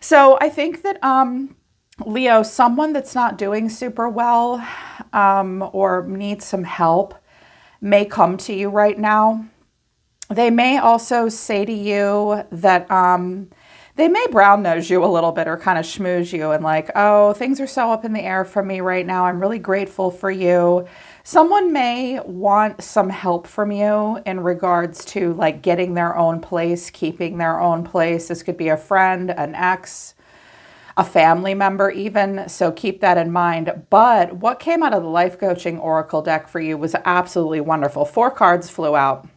So I think that Leo, someone that's not doing super well or needs some help may come to you right now. They may also say to you that they may brown nose you a little bit or kind of schmooze you and like, oh, things are so up in the air for me right now. I'm really grateful for you. Someone may want some help from you in regards to like getting their own place, keeping their own place. This could be a friend, an ex, a family member even. So keep that in mind. But what came out of the life coaching oracle deck for you was absolutely wonderful. 4 cards flew out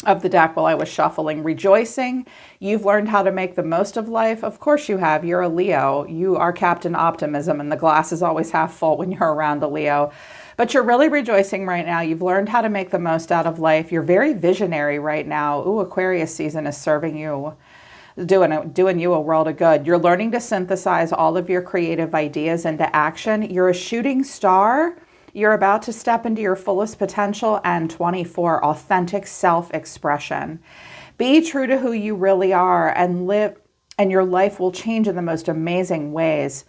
of the deck while I was shuffling. Rejoicing, you've learned how to make the most of life. Of course you have. You're a Leo. You are Captain Optimism, and the glass is always half full when you're around a Leo. But you're really rejoicing right now. You've learned how to make the most out of life. You're very visionary right now. Ooh, Aquarius season is serving you, doing you a world of good. You're learning to synthesize all of your creative ideas into action. You're a shooting star. You're about to step into your fullest potential. And 24, authentic self-expression. Be true to who you really are and live, and your life will change in the most amazing ways.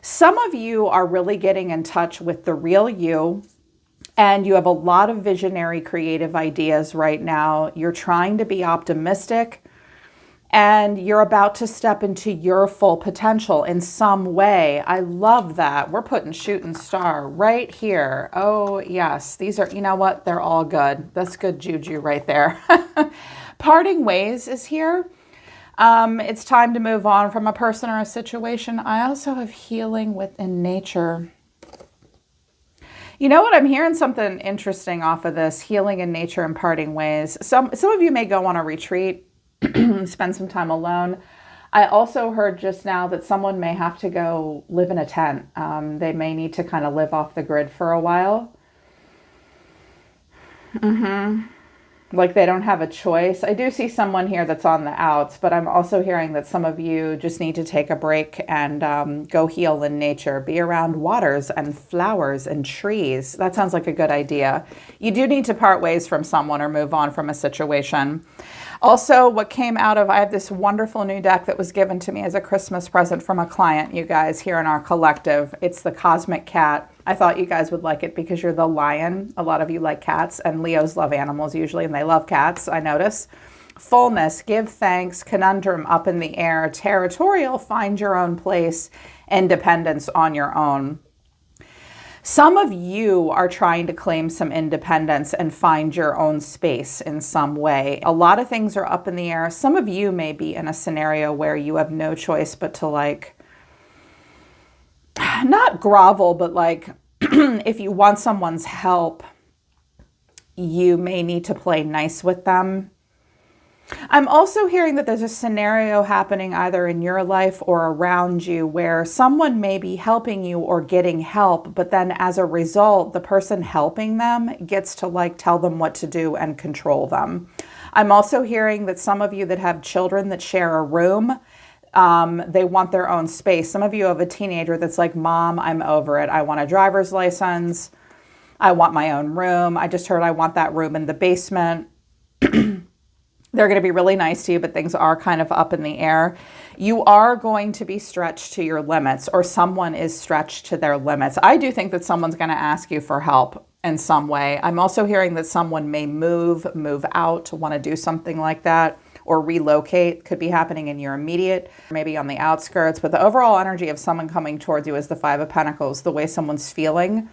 Some of you are really getting in touch with the real you, and you have a lot of visionary creative ideas right now. You're trying to be optimistic, and you're about to step into your full potential in some way. I love that. We're putting shooting star right here. Oh, yes. These are, you know what? They're all good. That's good juju right there. Parting ways is here. It's time to move on from a person or a situation. I also have healing within nature. You know what? I'm hearing something interesting off of this, healing in nature and parting ways. Some of you may go on a retreat, spend some time alone. I also heard just now that someone may have to go live in a tent. They may need to kind of live off the grid for a while. Like they don't have a choice. I do see someone here that's on the outs, but I'm also hearing that some of you just need to take a break and go heal in nature. Be around waters and flowers and trees. That sounds like a good idea. You do need to part ways from someone or move on from a situation. Also, what came out of, I have this wonderful new deck that was given to me as a Christmas present from a client, you guys, here in our collective. It's the Cosmic Cat. I thought you guys would like it because you're the lion. A lot of you like cats, and Leos love animals usually, and they love cats, I notice. Fullness, give thanks, conundrum, up in the air, territorial, find your own place, independence on your own. Some of you are trying to claim some independence and find your own space in some way. A lot of things are up in the air. Some of you may be in a scenario where you have no choice but to like, not grovel, but like if you want someone's help, you may need to play nice with them. I'm also hearing that there's a scenario happening either in your life or around you where someone may be helping you or getting help, but then as a result, the person helping them gets to like tell them what to do and control them. I'm also hearing that some of you that have children that share a room, they want their own space. Some of you have a teenager that's like, Mom, I'm over it. I want a driver's license. I want my own room. I just heard I want that room in the basement. They're going to be really nice to you, but things are kind of up in the air. You are going to be stretched to your limits, or someone is stretched to their limits. I do think that someone's going to ask you for help in some way. I'm also hearing that someone may move out, want to do something like that, or relocate. Could be happening in your immediate, maybe on the outskirts. But the overall energy of someone coming towards you is the 5 of Pentacles. The way someone's feeling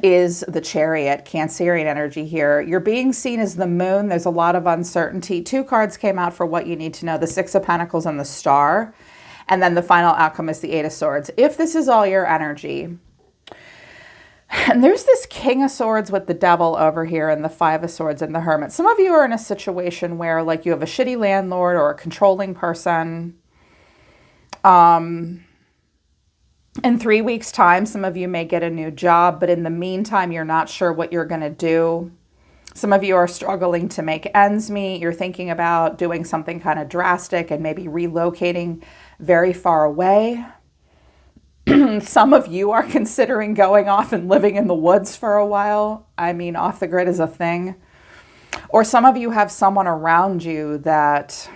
is the Chariot, Cancerian energy here. You're being seen as the moon. There's a lot of uncertainty. 2 cards came out for what you need to know, the 6 of Pentacles and the Star. And then the final outcome is the 8 of Swords. If this is all your energy, and there's this King of Swords with the Devil over here and the 5 of Swords and the Hermit. Some of you are in a situation where like you have a shitty landlord or a controlling person. In 3 weeks' time, some of you may get a new job, but in the meantime, you're not sure what you're going to do. Some of you are struggling to make ends meet. You're thinking about doing something kind of drastic and maybe relocating very far away. Some of you are considering going off and living in the woods for a while. I mean, off the grid is a thing. Or some of you have someone around you that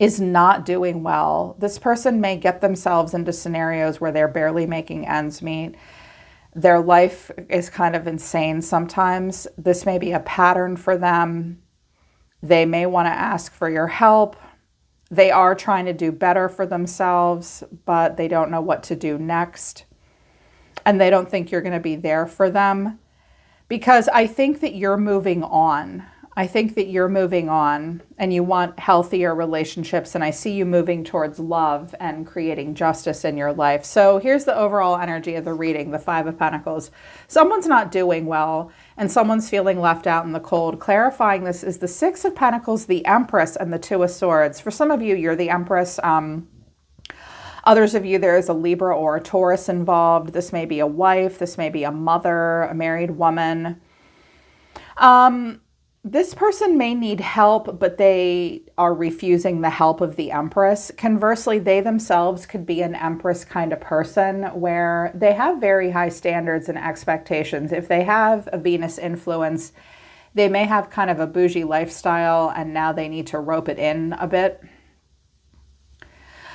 is not doing well. This person may get themselves into scenarios where they're barely making ends meet. Their life is kind of insane sometimes. This may be a pattern for them. They may want to ask for your help. They are trying to do better for themselves, but they don't know what to do next. And they don't think you're going to be there for them, because I think that you're moving on. I think that you're moving on and you want healthier relationships. And I see you moving towards love and creating justice in your life. So here's the overall energy of the reading, the Five of Pentacles. Someone's not doing well and someone's feeling left out in the cold. Clarifying this is the Six of Pentacles, the Empress, and the Two of Swords. For some of you, you're the Empress. Others of you, there is a Libra or a Taurus involved. This may be a wife. This may be a mother, a married woman. This person may need help, but they are refusing the help of the Empress. Conversely, they themselves could be an Empress kind of person where they have very high standards and expectations. If they have a Venus influence, they may have kind of a bougie lifestyle and now they need to rope it in a bit.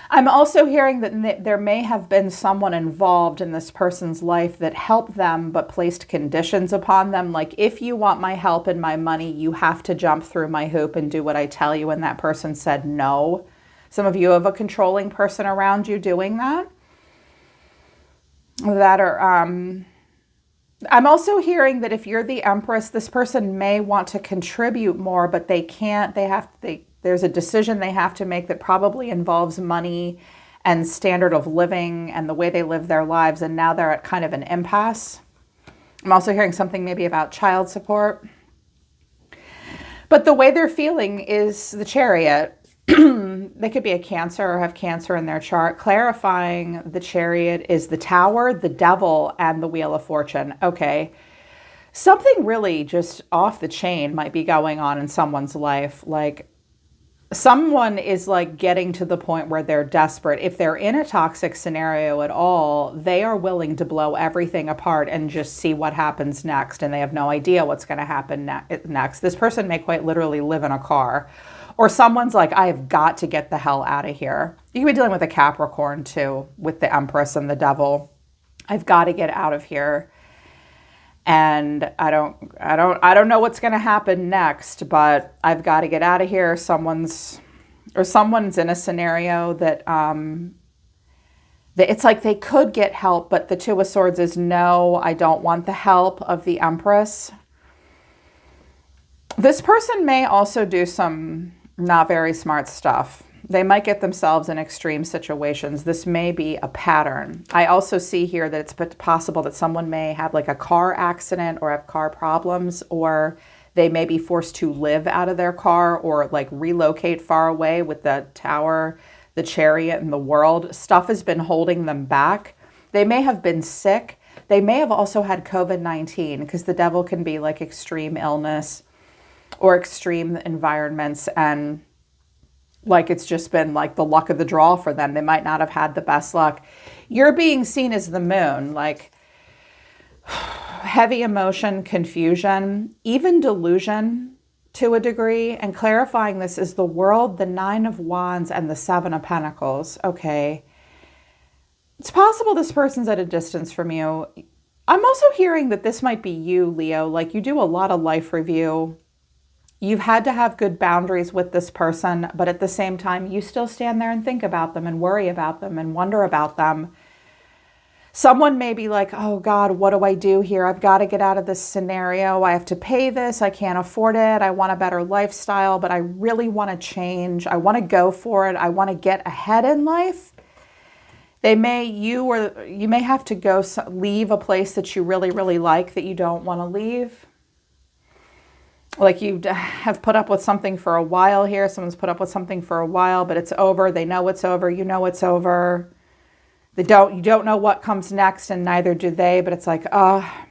I'm also hearing that there may have been someone involved in this person's life that helped them but placed conditions upon them. Like, if you want my help and my money, you have to jump through my hoop and do what I tell you. And that person said no. Some of you have a controlling person around you doing that. I'm also hearing that if you're the Empress, this person may want to contribute more, but they can't. There's a decision they have to make that probably involves money and standard of living and the way they live their lives. And now they're at kind of an impasse. I'm also hearing something maybe about child support. But the way they're feeling is the Chariot. They could be a Cancer or have Cancer in their chart. Clarifying the Chariot is the Tower, the Devil, and the Wheel of Fortune. Okay. Something really just off the chain might be going on in someone's life. Like, someone is like getting to the point where they're desperate. If they're in a toxic scenario at all, they are willing to blow everything apart and just see what happens next. And they have no idea what's going to happen next. This person may quite literally live in a car. Or someone's like, I have got to get the hell out of here. You could be dealing with a Capricorn too, with the Empress and the Devil. I've got to get out of here. And I don't know what's going to happen next, but I've got to get out of here. Someone's in a scenario that it's like they could get help, but the Two of Swords is no, I don't want the help of the Empress. This person may also do some not very smart stuff. They might get themselves in extreme situations. This may be a pattern. I also see here that it's possible that someone may have like a car accident or have car problems, or they may be forced to live out of their car or like relocate far away with the Tower, the Chariot, and the World. Stuff has been holding them back. They may have been sick. They may have also had COVID-19, because the Devil can be like extreme illness or extreme environments, and like it's just been like the luck of the draw for them. They might not have had the best luck. You're being seen as the Moon, like heavy emotion, confusion, even delusion to a degree. And clarifying this is the World, the Nine of Wands, and the Seven of Pentacles. Okay. It's possible this person's at a distance from you. I'm also hearing that this might be you, Leo. Like, you do a lot of life review. You've had to have good boundaries with this person, but at the same time, you still stand there and think about them and worry about them and wonder about them. Someone may be like, oh God, what do I do here? I've got to get out of this scenario. I have to pay this. I can't afford it. I want a better lifestyle, but I really want to change. I want to go for it. I want to get ahead in life. You may have to leave a place that you really, really like that you don't want to leave. Like, you have put up with something for a while here. Someone's put up with something for a while, but it's over. They know it's over. You know it's over. You don't know what comes next, and neither do they. But it's like, I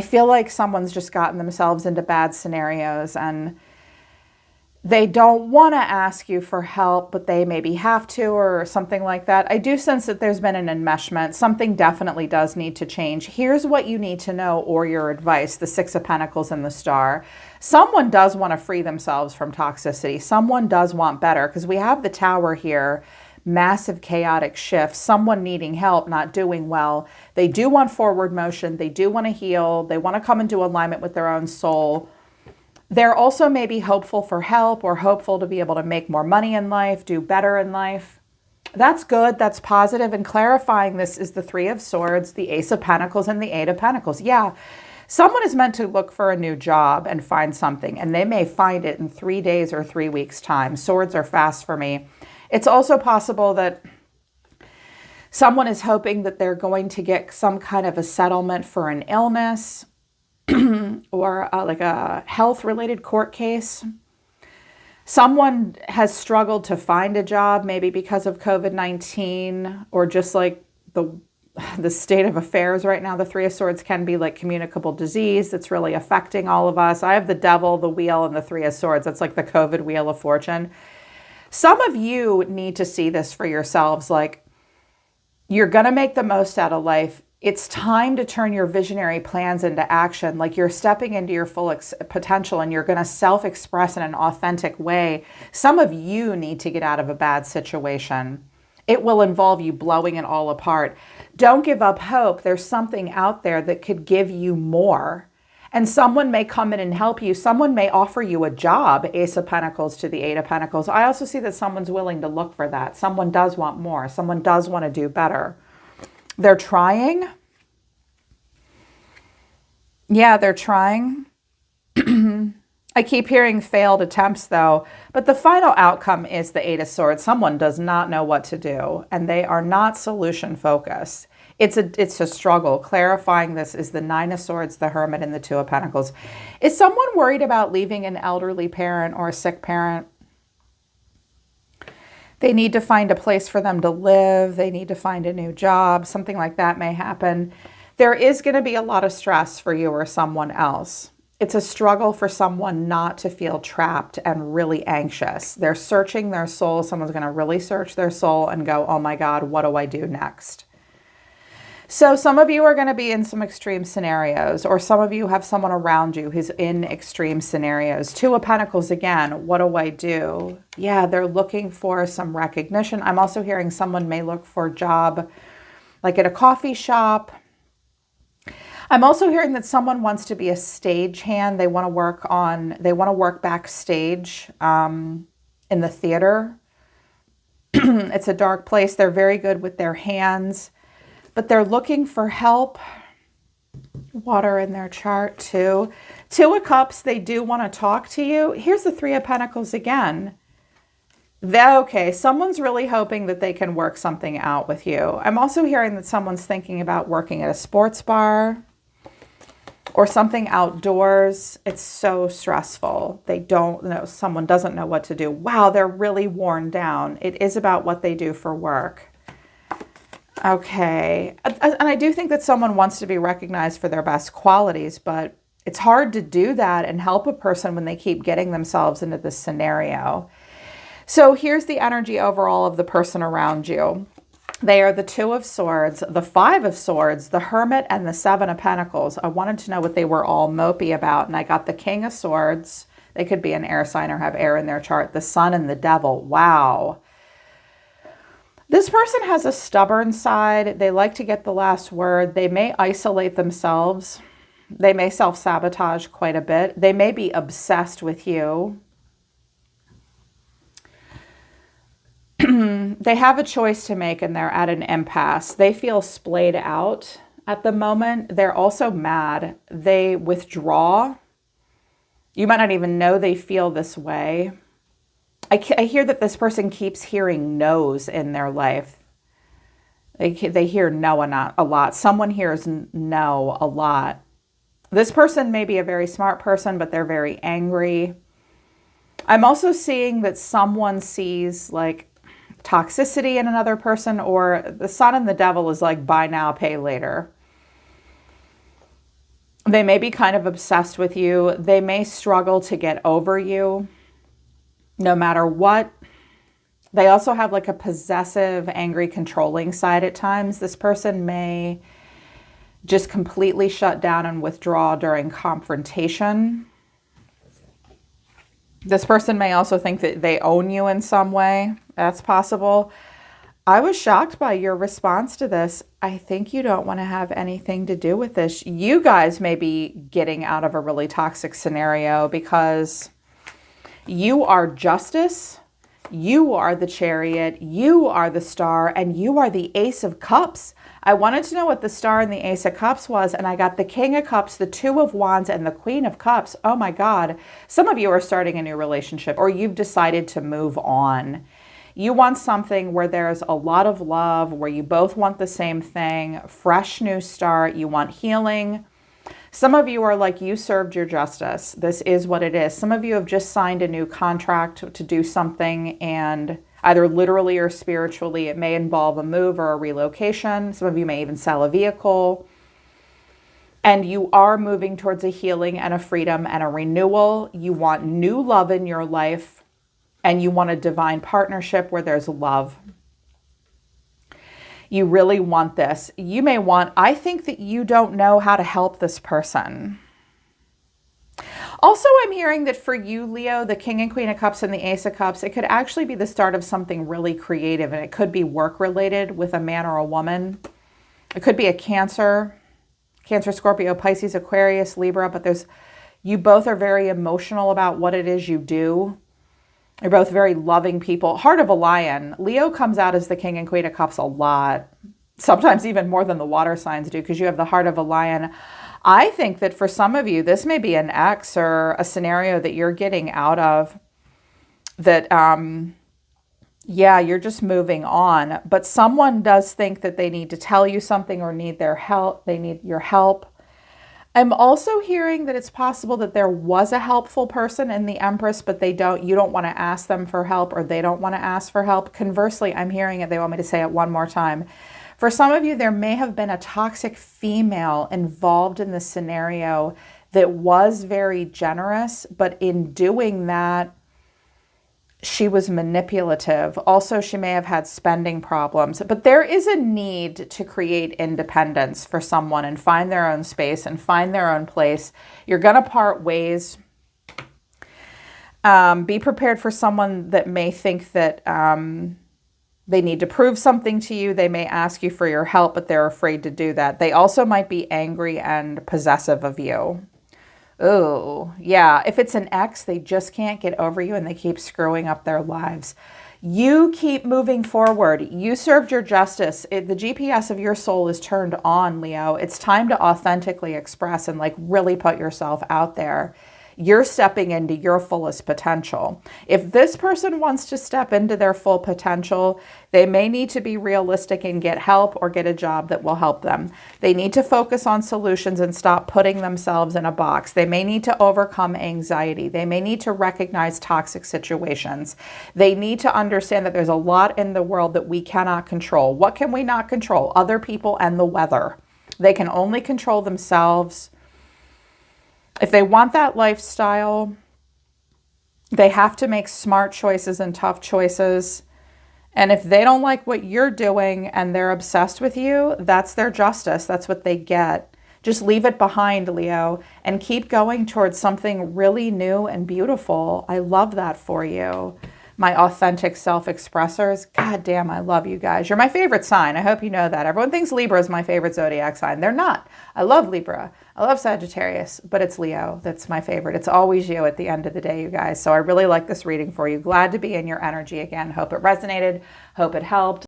feel like someone's just gotten themselves into bad scenarios, and They don't want to ask you for help, but they maybe have to or something like that. I do sense that there's been an enmeshment. Something definitely does need to change. Here's what you need to know, or your advice, the Six of Pentacles and the Star. Someone does want to free themselves from toxicity. Someone does want better, because we have the Tower here, massive chaotic shifts, someone needing help, not doing well. They do want forward motion. They do want to heal. They want to come into alignment with their own soul. They're also maybe hopeful for help or hopeful to be able to make more money in life, do better in life. That's good. That's positive. And clarifying this is the Three of Swords, the Ace of Pentacles, and the Eight of Pentacles. Yeah, someone is meant to look for a new job and find something, and they may find it in 3 days or 3 weeks' time. Swords are fast for me. It's also possible that someone is hoping that they're going to get some kind of a settlement for an illness, or like a health-related court case. Someone has struggled to find a job, maybe because of COVID-19, or just like the state of affairs right now. The Three of Swords can be like communicable disease that's really affecting all of us. I have the Devil, the Wheel, and the Three of Swords. That's like the COVID Wheel of Fortune. Some of you need to see this for yourselves. Like, you're going to make the most out of life. It's time to turn your visionary plans into action. Like, you're stepping into your full potential, and you're going to self-express in an authentic way. Some of you need to get out of a bad situation. It will involve you blowing it all apart. Don't give up hope. There's something out there that could give you more. And someone may come in and help you. Someone may offer you a job, Ace of Pentacles to the Eight of Pentacles. I also see that someone's willing to look for that. Someone does want more. Someone does want to do better. They're trying. Yeah, they're trying. I keep hearing failed attempts though, but the final outcome is the Eight of Swords. Someone does not know what to do, and they are not solution focused. It's a struggle. Clarifying this is the Nine of Swords, the Hermit, and the Two of Pentacles. Is someone worried about leaving an elderly parent or a sick parent? They need to find a place for them to live. They need to find a new job. Something like that may happen. There is going to be a lot of stress for you or someone else. It's a struggle for someone not to feel trapped and really anxious. They're searching their soul. Someone's going to really search their soul and go, oh my God, what do I do next? So some of you are going to be in some extreme scenarios, or some of you have someone around you who's in extreme scenarios. Two of Pentacles again, what do I do? Yeah, they're looking for some recognition. I'm also hearing someone may look for a job like at a coffee shop. I'm also hearing that someone wants to be a stagehand. They want to work backstage in the theater. It's a dark place. They're very good with their hands, but they're looking for help. Water in their chart too. Two of Cups, they do want to talk to you. Here's the Three of Pentacles again. Okay, someone's really hoping that they can work something out with you. I'm also hearing that someone's thinking about working at a sports bar or something outdoors. It's so stressful. They don't know, someone doesn't know what to do. Wow, they're really worn down. It is about what they do for work. Okay, and I do think that someone wants to be recognized for their best qualities, but it's hard to do that and help a person when they keep getting themselves into this scenario. So here's the energy overall of the person around you. They are the Two of Swords, the Five of Swords, the Hermit, and the Seven of Pentacles. I wanted to know what they were all mopey about, and I got the King of Swords. They could be an air sign or have air in their chart. The Sun and the Devil. Wow. This person has a stubborn side. They like to get the last word. They may isolate themselves. They may self-sabotage quite a bit. They may be obsessed with you. They have a choice to make, and they're at an impasse. They feel splayed out at the moment. They're also mad. They withdraw. You might not even know they feel this way. I hear that this person keeps hearing no's in their life. They hear no a lot. Someone hears no a lot. This person may be a very smart person, but they're very angry. I'm also seeing that someone sees like toxicity in another person, or the Sun and the Devil is like buy now, pay later. They may be kind of obsessed with you. They may struggle to get over you. no matter what. They also have like a possessive, angry, controlling side at times. This person may just completely shut down and withdraw during confrontation. This person may also think that they own you in some way. That's possible. I was shocked by your response to this. I think you don't want to have anything to do with this. You guys may be getting out of a really toxic scenario because you are justice, you are the Chariot, you are the Star, and you are the Ace of Cups. I wanted to know what the Star and the Ace of Cups was, and I got the King of Cups, the Two of Wands, and the Queen of Cups. Oh my God. Some of you are starting a new relationship, or you've decided to move on. You want something where there's a lot of love, where you both want the same thing, fresh new start, you want healing. Some of you are like, you served your justice. This is what it is. Some of you have just signed a new contract to do something, and either literally or spiritually, it may involve a move or a relocation. Some of you may even sell a vehicle. And you are moving towards a healing and a freedom and a renewal. You want new love in your life, and you want a divine partnership where there's love. You really want this. You may want, I think that you don't know how to help this person. Also, I'm hearing that for you, Leo, the King and Queen of Cups and the Ace of Cups, it could actually be the start of something really creative, and it could be work-related with a man or a woman. It could be a Cancer, Scorpio, Pisces, Aquarius, Libra, but you both are very emotional about what it is you do. You're both very loving people. Heart of a Lion. Leo comes out as the King and Queen of Cups a lot. Sometimes even more than the water signs do, because you have the Heart of a Lion. I think that for some of you, this may be an ex or a scenario that you're getting out of that, yeah, you're just moving on. But someone does think that they need to tell you something or need their help. They need your help. I'm also hearing that it's possible that there was a helpful person in the Empress, but you don't want to ask them for help, or they don't want to ask for help. Conversely, I'm hearing it. They want me to say it one more time. For some of you, there may have been a toxic female involved in this scenario that was very generous, but in doing that, she was manipulative. Also, she may have had spending problems, but there is a need to create independence for someone and find their own space and find their own place. You're going to part ways. Be prepared for someone that may think that they need to prove something to you. They may ask you for your help, but they're afraid to do that. They also might be angry and possessive of you. Oh, yeah. If it's an ex, they just can't get over you and they keep screwing up their lives. You keep moving forward. You served your justice. The GPS of your soul is turned on, Leo. It's time to authentically express and like really put yourself out there. You're stepping into your fullest potential. If this person wants to step into their full potential, they may need to be realistic and get help or get a job that will help them. They need to focus on solutions and stop putting themselves in a box. They may need to overcome anxiety. They may need to recognize toxic situations. They need to understand that there's a lot in the world that we cannot control. What can we not control? Other people and the weather. They can only control themselves. If they want that lifestyle, they have to make smart choices and tough choices. And if they don't like what you're doing and they're obsessed with you, that's their justice. That's what they get. Just leave it behind, Leo, and keep going towards something really new and beautiful. I love that for you. My authentic self-expressors. God damn, I love you guys. You're my favorite sign. I hope you know that. Everyone thinks Libra is my favorite zodiac sign. They're not. I love Libra. I love Sagittarius, but it's Leo that's my favorite. It's always you at the end of the day, you guys. So I really like this reading for you. Glad to be in your energy again. Hope it resonated. Hope it helped.